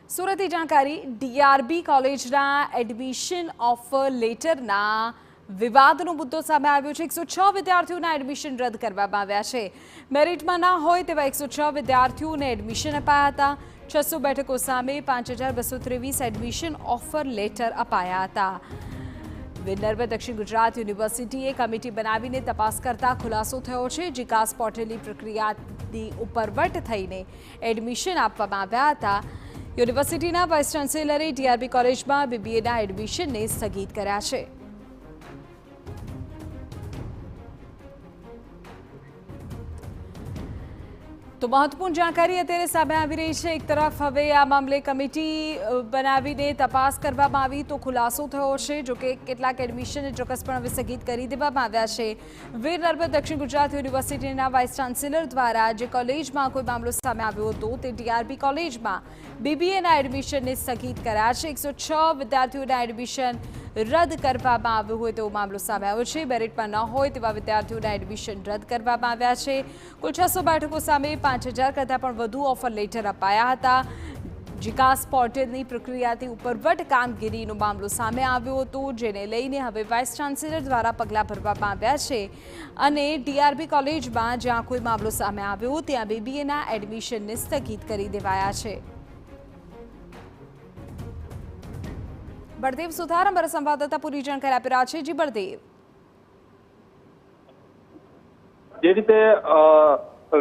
સુરતની જાણકારી ડીઆરબી કોલેજના એડમિશન ઓફર લેટરના વિવાદનો મુદ્દો સામે આવ્યો છે। 106 વિદ્યાર્થીઓના એડમિશન રદ કરવામાં આવ્યા છે। મેરિટમાં ના હોય તેવા 106 વિદ્યાર્થીઓને એડમિશન અપાયા હતા। 600 બેઠકો સામે 5223 એડમિશન ઓફર લેટર અપાયા હતા। વિનર્ભે દક્ષિણ ગુજરાત યુનિવર્સિટીએ કમિટી બનાવીને તપાસ કરતા ખુલાસો થયો છે। જીકાસ પોર્ટલની પ્રક્રિયાની ઉપરવટ થઈને એડમિશન આપવામાં આવ્યા હતા। યુનિવર્સિટીના વાઇસ ચાન્સેલરે ડીઆરબી કોલેજમાં બીબીએના એડમિશનને સ્થગિત કર્યા છે। તો મહત્વપૂર્ણ જાણકારી અત્યારે સામે આવી રહી છે। એક તરફ હવે આ મામલે કમિટી બનાવીને તપાસ કરવામાં આવી તો ખુલાસો થયો છે। જો કે કેટલાક એડમિશનને ચોક્કસપણે હવે સ્થગિત કરી દેવામાં આવ્યા છે। વીર નર્મદ દક્ષિણ ગુજરાત યુનિવર્સિટીના વાઇસ ચાન્સેલર દ્વારા જે કોલેજમાં કોઈ મામલો સામે આવ્યો હતો તે ડીઆરબી કોલેજમાં બીબીએના એડમિશનને સ્થગિત કર્યા છે। 106 વિદ્યાર્થીઓના એડમિશન રદ કરવામાં આવ્યું હોય તેવો મામલો સામે આવ્યો છે। મેરિટમાં ન હોય તેવા વિદ્યાર્થીઓના એડમિશન રદ કરવામાં આવ્યા છે। કુલ 600 બેઠકો સામે 5000 કરતાં પણ વધુ ઓફર લેટર અપાયા હતા। જીકાસ પોર્ટલની પ્રક્રિયાથી ઉપરવટ કામગીરીનો મામલો સામે આવ્યો હતો, જેને લઈને હવે વાઇસ ચાન્સેલર દ્વારા પગલાં ભરવામાં આવ્યા છે અને ડીઆરબી કોલેજમાં જ્યાં કોઈ મામલો સામે આવ્યો ત્યાં બીબીએના એડમિશનને સ્થગિત કરી દેવાયા છે। બળદેવ સુથાર અમારા સંવાદદાતા પૂરી જાણકારી આપી રહ્યા છે। જી બળદેવ, જે રીતે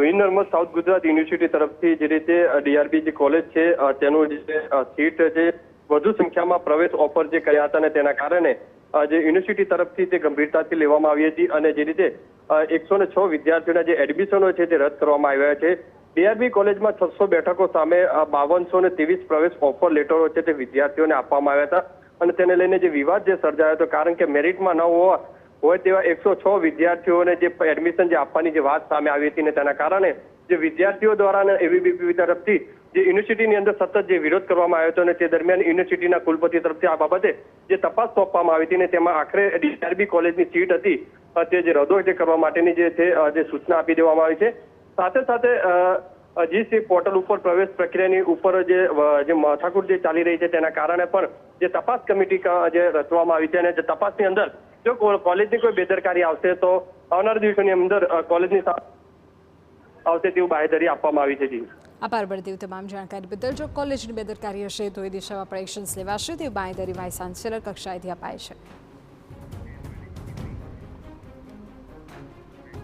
વીર નર્મદ સાઉથ ગુજરાત યુનિવર્સિટી તરફથી જે રીતે ડીઆરબી જે કોલેજ છે તેનું જે સીટ જે વધુ સંખ્યામાં પ્રવેશ ઓફર જે કર્યા હતા અને તેના કારણે જે યુનિવર્સિટી તરફથી તે ગંભીરતાથી લેવામાં આવી હતી અને જે રીતે 106 વિદ્યાર્થીઓના જે એડમિશનો છે તે રદ કરવામાં આવ્યા છે। ડીઆરબી કોલેજમાં 600 બેઠકો સામે 5223 પ્રવેશ ઓફર લેટરો છે તે વિદ્યાર્થીઓને આપવામાં આવ્યા હતા અને તેને લઈને જે વિવાદ જે સર્જાયો હતો, કારણ કે મેરિટમાં ન હોય તેવા 106 વિદ્યાર્થીઓને જે એડમિશન જે આપવાની જે વાત સામે આવી હતી ને તેના કારણે જે વિદ્યાર્થીઓ દ્વારા એબીવીપી તરફથી જે યુનિવર્સિટીની અંદર સતત જે વિરોધ કરવામાં આવ્યો હતો અને તે દરમિયાન યુનિવર્સિટીના કુલપતિ તરફથી આ બાબતે જે તપાસ સોંપવામાં આવી હતી ને તેમાં આખરે ડીઆરબી કોલેજની સીટ હતી તે જે રદો કરવા માટેની જે છે જે સૂચના આપી દેવામાં આવી છે। સાથે સાથે જીસી પોર્ટલ ઉપર પ્રવેશ પ્રક્રિયાની ઉપર જે માથાકૂટ જે ચાલી રહી છે તેના કારણે પણ જે તપાસ કમિટી જે રચવામાં આવી છે અને જે તપાસની અંદર જો કોલેજની કોઈ બેદરકારી આવશે તો આવનાર દિવસોની અંદર કોલેજની આવશે તેવું બાહેધરી આપવામાં આવી છે। જી આભાર બળદેવ તમામ જાણકારી બદલ। જો કોલેજની બેદરકારી હશે તો એ દિશામાં પણ એક્શન્સ લેવાશે તેવી બાહેધરી વાઇસ ચાન્સેલર કક્ષાએથી અપાય છે।